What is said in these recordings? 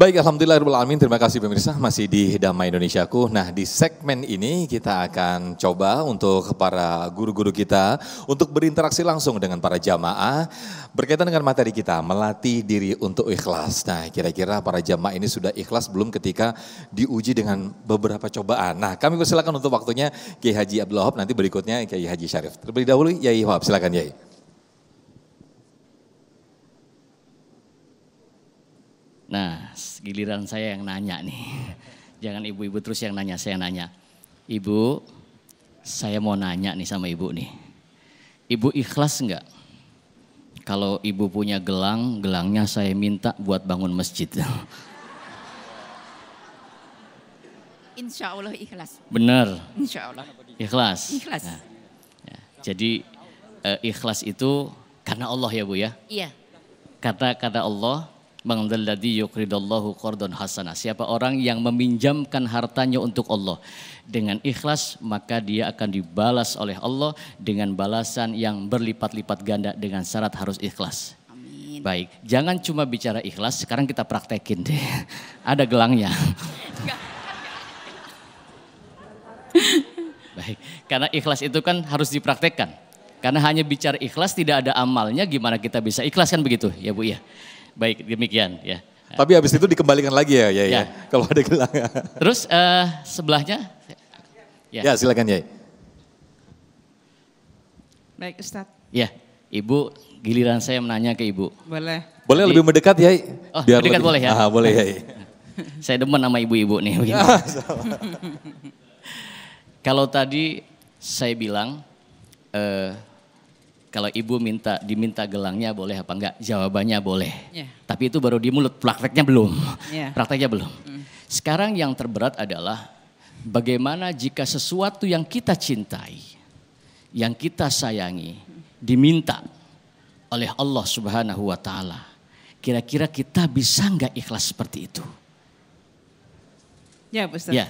Baik, alhamdulillahirrahmanirrahim. Terima kasih pemirsa masih di Damai Indonesiaku. Nah, di segmen ini kita akan coba untuk para guru-guru kita untuk berinteraksi langsung dengan para jamaah berkaitan dengan materi kita, melatih diri untuk ikhlas. Nah, kira-kira para jamaah ini sudah ikhlas belum ketika diuji dengan beberapa cobaan. Nah, kami persilakan untuk waktunya Kiai Haji Abdul Wahab, nanti berikutnya Kiai Haji Syarif. Terlebih dahulu Yai Wahab, silakan Yai. Nah, giliran saya yang nanya nih. Jangan ibu-ibu terus yang nanya, saya nanya. Ibu, saya mau nanya nih sama ibu nih. Ibu ikhlas enggak? Kalau ibu punya gelang, gelangnya saya minta buat bangun masjid. Insya Allah ikhlas. Benar. Insya Allah. Ikhlas. Ikhlas. Nah, ya. Jadi ikhlas itu karena Allah ya Bu ya? Iya. Kata Allah, Man dzalladzi yuqridallahu qardan hasanah. Siapa orang yang meminjamkan hartanya untuk Allah dengan ikhlas, maka dia akan dibalas oleh Allah dengan balasan yang berlipat-lipat ganda dengan syarat harus ikhlas. Amin. Baik, jangan cuma bicara ikhlas, sekarang kita praktekin deh. Ada gelangnya. Baik, karena ikhlas itu kan harus dipraktekkan. Karena hanya bicara ikhlas tidak ada amalnya, gimana kita bisa ikhlas kan begitu ya Bu ya. Baik, demikian ya. Tapi habis itu dikembalikan lagi ya, ya. Kalau ada gelang. Terus sebelahnya? Ya silakan Yai. Baik Ustadz. Ya, Ibu giliran saya menanya ke Ibu. Boleh. Boleh lebih mendekat Yai? Oh biar mendekat lebih, boleh ya? Boleh Yai. Saya demen sama ibu-ibu nih. Kalau tadi saya bilang, kalau ibu diminta gelangnya boleh apa enggak? Jawabannya boleh. Yeah. Tapi itu baru di mulut, prakteknya belum. Yeah. Prakteknya belum. Sekarang yang terberat adalah bagaimana jika sesuatu yang kita cintai, yang kita sayangi, diminta oleh Allah Subhanahu wa Ta'ala. Kira-kira kita bisa enggak ikhlas seperti itu? Ya Ustaz. Ya.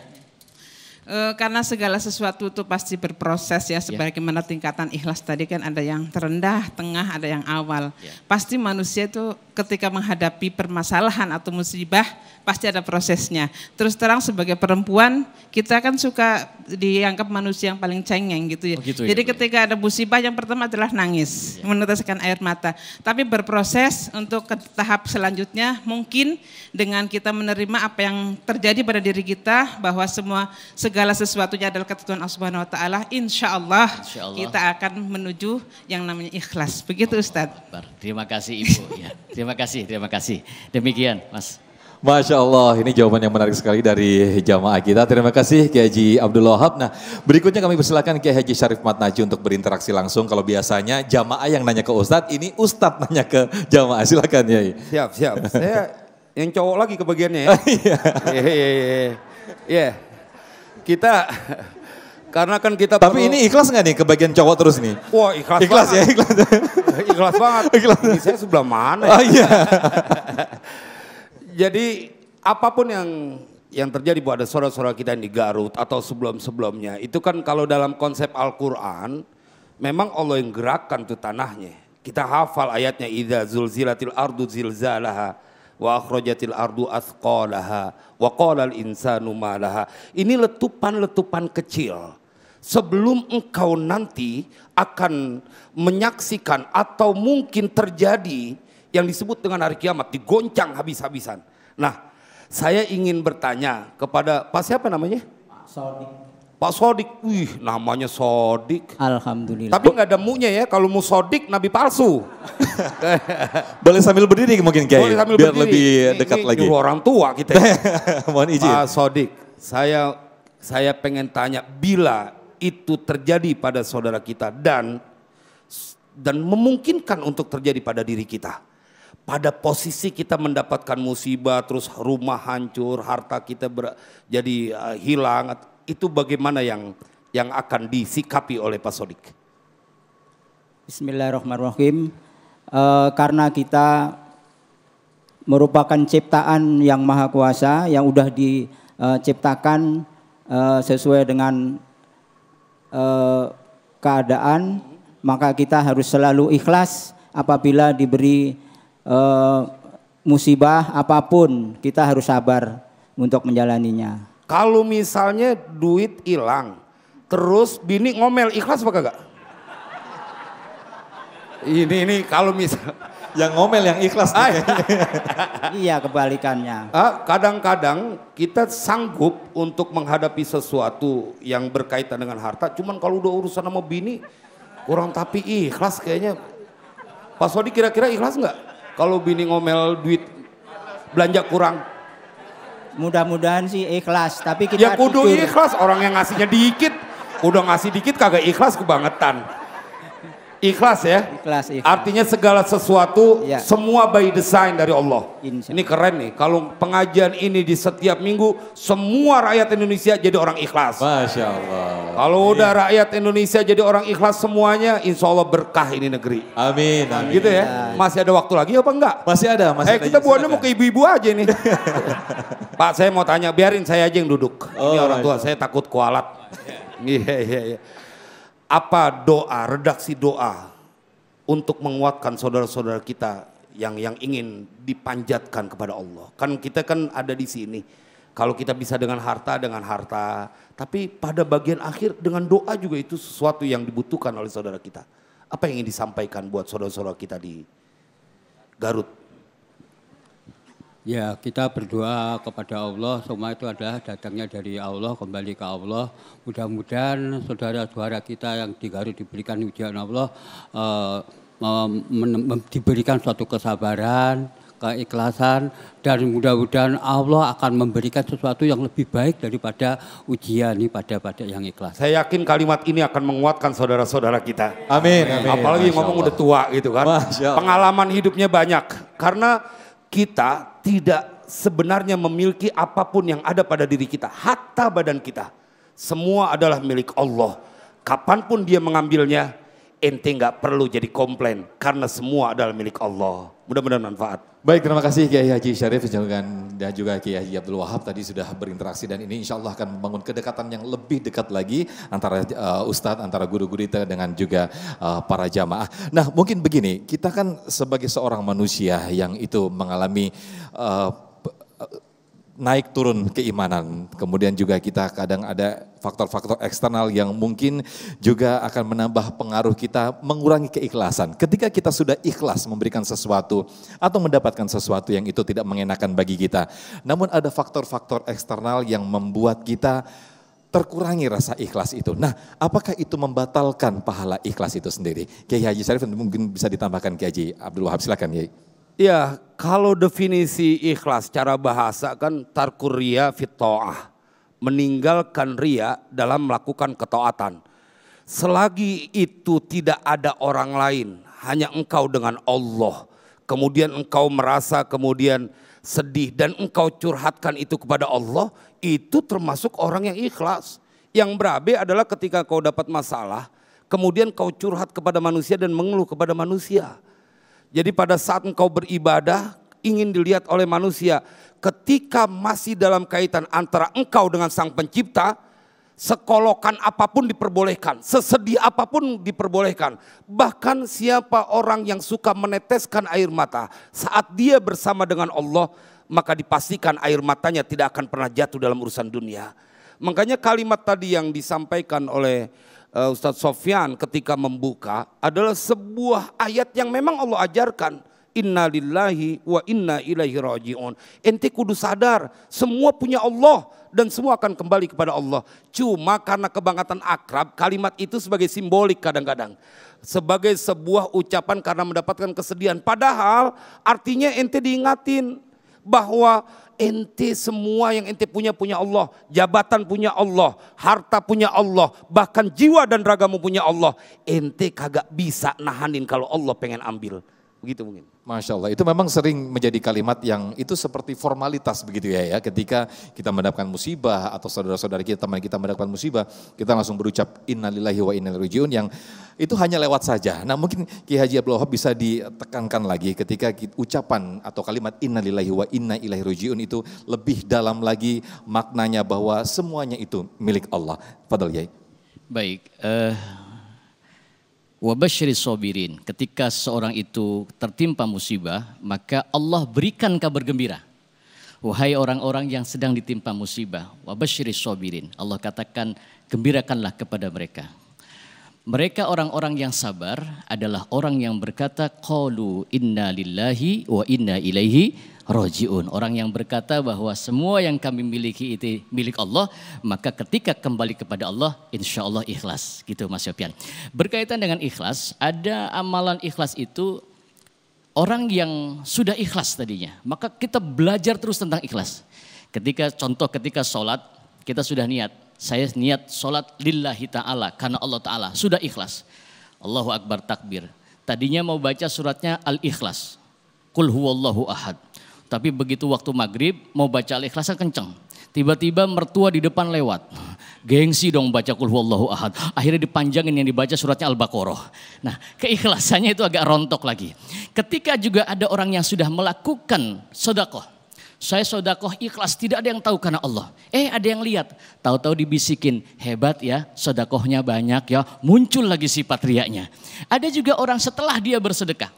Karena segala sesuatu itu pasti berproses ya, sebagaimana tingkatan ikhlas tadi kan ada yang terendah, tengah, ada yang awal. Pasti manusia itu ketika menghadapi permasalahan atau musibah pasti ada prosesnya. Terus terang sebagai perempuan kita kan suka dianggap manusia yang paling cengeng gitu ya. Oh gitu, jadi ketika ada musibah yang pertama adalah nangis, meneteskan air mata. Tapi berproses untuk ke tahap selanjutnya mungkin dengan kita menerima apa yang terjadi pada diri kita, bahwa segala sesuatunya adalah ketentuan Allah Subhanahu wa Ta'ala, insya Allah kita akan menuju yang namanya ikhlas. Begitu Ustadz. Terima kasih Ibu. Ya. Terima kasih. Demikian Mas. Masya Allah, ini jawaban yang menarik sekali dari jamaah kita. Terima kasih Kiai Haji Abdul Wahab. Nah, berikutnya kami persilakan Kiai Haji Syarif Matnaji untuk berinteraksi langsung. Kalau biasanya jamaah yang nanya ke Ustadz, ini Ustadz nanya ke jamaah. Silakan Yai. Siap. Saya yang cowok lagi kebagiannya ya. Iya. Kita, karena kan kita tapi ini ikhlas nggak nih kebagian cowok terus nih? Wah ikhlas banget. Ya, ikhlas. Ikhlas banget. Ini saya sebelah mana ya? Oh iya. Jadi apapun yang terjadi pada saudara-saudara kita yang di Garut atau sebelum-sebelumnya, itu kan kalau dalam konsep Al-Quran, memang Allah yang gerakkan tuh tanahnya. Kita hafal ayatnya, idza zulzilatil ardu zilzalaha wa akhrajatil ardu athqalaha wa qalal insanu ma laha. Ini letupan-letupan kecil sebelum engkau nanti akan menyaksikan atau mungkin terjadi yang disebut dengan hari kiamat, digoncang habis-habisan. Nah, saya ingin bertanya kepada Pak siapa namanya? Sodik. Pak Sodik, namanya Sodik. Alhamdulillah. Tapi nggak ada munya ya, kalau mau Sodik nabi palsu. Boleh sambil berdiri mungkin Kiai, biar berdiri. Lebih dekat lagi. Orang tua kita. Mohon izin. Pak Sodik, saya pengen tanya, bila itu terjadi pada saudara kita dan memungkinkan untuk terjadi pada diri kita, pada posisi kita mendapatkan musibah, terus rumah hancur, harta kita jadi hilang, itu bagaimana yang akan disikapi oleh Pak Sodik? Bismillahirrahmanirrahim. Karena kita merupakan ciptaan yang maha kuasa, yang udah diciptakan sesuai dengan keadaan, maka kita harus selalu ikhlas apabila diberi musibah apapun kita harus sabar untuk menjalaninya. Kalau misalnya duit hilang, terus bini ngomel, ikhlas apa kagak? Ini kalau misal yang ngomel yang ikhlas. Iya, kebalikannya. Kadang-kadang kita sanggup untuk menghadapi sesuatu yang berkaitan dengan harta, cuman kalau udah urusan sama bini kurang tapi ikhlas kayaknya. Pak Sodi kira-kira ikhlas nggak kalau bini ngomel duit belanja kurang? Mudah-mudahan sih ikhlas, tapi kita ya kudu ikhlas, orang yang ngasihnya dikit, udah ngasih dikit kagak ikhlas kebangetan. Ikhlas ya? Ikhlas. Artinya segala sesuatu ya, semua by design dari Allah. Ini keren nih, kalau pengajian ini di setiap minggu semua rakyat Indonesia jadi orang ikhlas. Masya Allah. Kalau udah rakyat Indonesia jadi orang ikhlas semuanya, insya Allah berkah ini negeri. Amin. Amin. Gitu ya? Masih ada waktu lagi apa enggak? Masih ada. Kita buahnya mau ke ibu-ibu aja nih. Pak, saya mau tanya, biarin saya aja yang duduk. Ini orang tua, saya takut kualat. Iya. Apa doa, redaksi doa untuk menguatkan saudara-saudara kita yang ingin dipanjatkan kepada Allah? Kan kita kan ada di sini. Kalau kita bisa dengan harta, tapi pada bagian akhir dengan doa juga itu sesuatu yang dibutuhkan oleh saudara kita. Apa yang ingin disampaikan buat saudara-saudara kita di Garut? Ya, kita berdoa kepada Allah, semua itu adalah datangnya dari Allah, kembali ke Allah. Mudah-mudahan saudara-saudara kita yang di Garut diberikan ujian Allah, diberikan suatu kesabaran, keikhlasan, dan mudah-mudahan Allah akan memberikan sesuatu yang lebih baik daripada ujian ini pada yang ikhlas. Saya yakin kalimat ini akan menguatkan saudara-saudara kita. Amin. Amin. Apalagi ngomong udah tua gitu kan. Pengalaman hidupnya banyak. Karena kita tidak sebenarnya memiliki apapun yang ada pada diri kita, hatta badan kita. Semua adalah milik Allah. Kapanpun dia mengambilnya, ente nggak perlu jadi komplain karena semua adalah milik Allah. Mudah-mudahan manfaat. Baik, terima kasih Kiai Haji Syarif dan juga Kiai Haji Abdul Wahab tadi sudah berinteraksi, dan ini insya Allah akan membangun kedekatan yang lebih dekat lagi antara Ustadz, antara guru-guru kita dengan juga para jamaah. Nah, mungkin begini, kita kan sebagai seorang manusia yang itu mengalami naik turun keimanan, kemudian juga kita kadang ada faktor-faktor eksternal yang mungkin juga akan menambah pengaruh kita mengurangi keikhlasan. Ketika kita sudah ikhlas memberikan sesuatu atau mendapatkan sesuatu yang itu tidak mengenakan bagi kita, namun ada faktor-faktor eksternal yang membuat kita terkurangi rasa ikhlas itu. Nah, apakah itu membatalkan pahala ikhlas itu sendiri? Kiai Haji Syarif mungkin bisa ditambahkan, Kiai Haji Abdul Wahab, silakan Kiai. Ya, kalau definisi ikhlas secara bahasa kan tarkur riya fit ta'ah, meninggalkan riya dalam melakukan ketaatan. Selagi itu tidak ada orang lain, hanya engkau dengan Allah, kemudian engkau merasa kemudian sedih dan engkau curhatkan itu kepada Allah, itu termasuk orang yang ikhlas. Yang berabe adalah ketika kau dapat masalah, kemudian kau curhat kepada manusia dan mengeluh kepada manusia. Jadi pada saat engkau beribadah ingin dilihat oleh manusia, ketika masih dalam kaitan antara engkau dengan Sang Pencipta, sekolokan apapun diperbolehkan, sesedih apapun diperbolehkan. Bahkan siapa orang yang suka meneteskan air mata saat dia bersama dengan Allah, maka dipastikan air matanya tidak akan pernah jatuh dalam urusan dunia. Makanya kalimat tadi yang disampaikan oleh Ustadz Sofyan ketika membuka adalah sebuah ayat yang memang Allah ajarkan. Inna lillahi wa inna ilaihi raji'un. Ente kudu sadar semua punya Allah dan semua akan kembali kepada Allah. Cuma karena kebangkatan akrab, kalimat itu sebagai simbolik kadang-kadang. Sebagai sebuah ucapan karena mendapatkan kesedihan. Padahal artinya ente diingatin bahwa ente semua yang ente punya Allah, jabatan punya Allah, harta punya Allah, bahkan jiwa dan ragamu punya Allah. Ente kagak bisa nahanin kalau Allah pengen ambil. Begitu mungkin. Masya Allah, itu memang sering menjadi kalimat yang itu seperti formalitas begitu ya. Ketika kita mendapatkan musibah atau saudara-saudara kita, teman kita mendapatkan musibah, kita langsung berucap innalillahi wa inna ilaihi raji'un, yang itu hanya lewat saja. Nah, mungkin Kiai Haji Abdul Wahab bisa ditekankan lagi ketika ucapan atau kalimat innalillahi wa inna ilaihi raji'un itu lebih dalam lagi maknanya bahwa semuanya itu milik Allah. Fadhal Kiai. Baik, Wa basyiris sabirin. Ketika seorang itu tertimpa musibah, maka Allah berikan kabar gembira. Wahai orang-orang yang sedang ditimpa musibah, wa basyiris sabirin. Allah katakan, gembirakanlah kepada mereka. Mereka orang-orang yang sabar adalah orang yang berkata qalu inna lillahi wa inna ilaihi rajiun. Orang yang berkata bahwa semua yang kami miliki itu milik Allah, maka ketika kembali kepada Allah insya Allah ikhlas. Gitu Mas Sofyan. Berkaitan dengan ikhlas, ada amalan ikhlas itu orang yang sudah ikhlas tadinya. Maka kita belajar terus tentang ikhlas. Ketika sholat, kita sudah niat. Saya niat sholat lillahi ta'ala, karena Allah ta'ala, sudah ikhlas. Allahu Akbar takbir. Tadinya mau baca suratnya Al-Ikhlas. Qul huwallahu ahad. Tapi begitu waktu maghrib mau baca Al-Ikhlas kenceng. Tiba-tiba mertua di depan lewat. Gengsi dong baca Qul huwallahu ahad. Akhirnya dipanjangin yang dibaca suratnya Al-Baqarah. Nah, keikhlasannya itu agak rontok lagi. Ketika juga ada orang yang sudah melakukan sedekah. Saya sedekah ikhlas, tidak ada yang tahu karena Allah. Ada yang lihat, tahu-tahu dibisikin, hebat ya, sedekahnya banyak ya, muncul lagi sifat riaknya. Ada juga orang setelah dia bersedekah,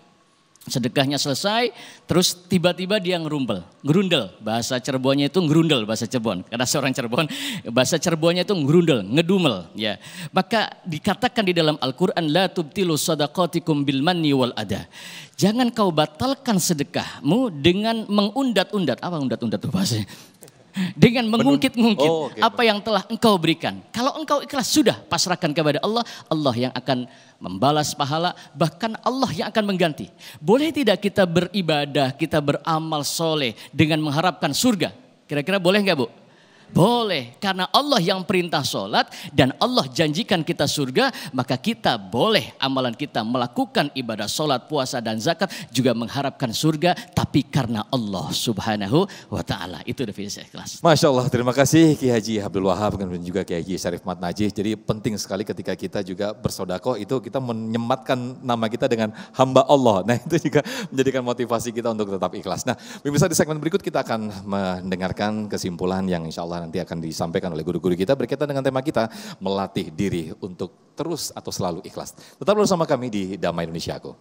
sedekahnya selesai, terus tiba-tiba dia ngerundel. Bahasa Cirebonnya itu ngerundel, bahasa Cirebon. Karena seorang Cirebon, bahasa Cirebonnya itu ngerundel, ngedumel. Ya. Maka dikatakan di dalam Al-Quran, la tubtilu sadaqatikum bil manni wal adha. Jangan kau batalkan sedekahmu dengan mengundat-undat. Apa undat-undat itu bahasanya? Dengan mengungkit-ungkit apa yang telah engkau berikan. Kalau engkau ikhlas sudah pasrahkan kepada Allah, Allah yang akan membalas pahala, bahkan Allah yang akan mengganti. Boleh tidak kita beribadah, kita beramal soleh dengan mengharapkan surga? Kira-kira boleh nggak Bu? Boleh, karena Allah yang perintah sholat dan Allah janjikan kita surga, maka kita boleh amalan kita melakukan ibadah sholat, puasa dan zakat juga mengharapkan surga, tapi karena Allah subhanahu wa ta'ala. Itu definisi ikhlas. Masya Allah, terima kasih Ki Haji Abdul Wahab dan juga Ki Haji Syarif Mat Najih. Jadi penting sekali ketika kita juga bersedekah itu kita menyematkan nama kita dengan hamba Allah. Nah itu juga menjadikan motivasi kita untuk tetap ikhlas. Nah pemirsa, di segmen berikut kita akan mendengarkan kesimpulan yang insya Allah nanti akan disampaikan oleh guru-guru kita berkaitan dengan tema kita, melatih diri untuk terus atau selalu ikhlas. Tetap bersama kami di Damai Indonesiaku.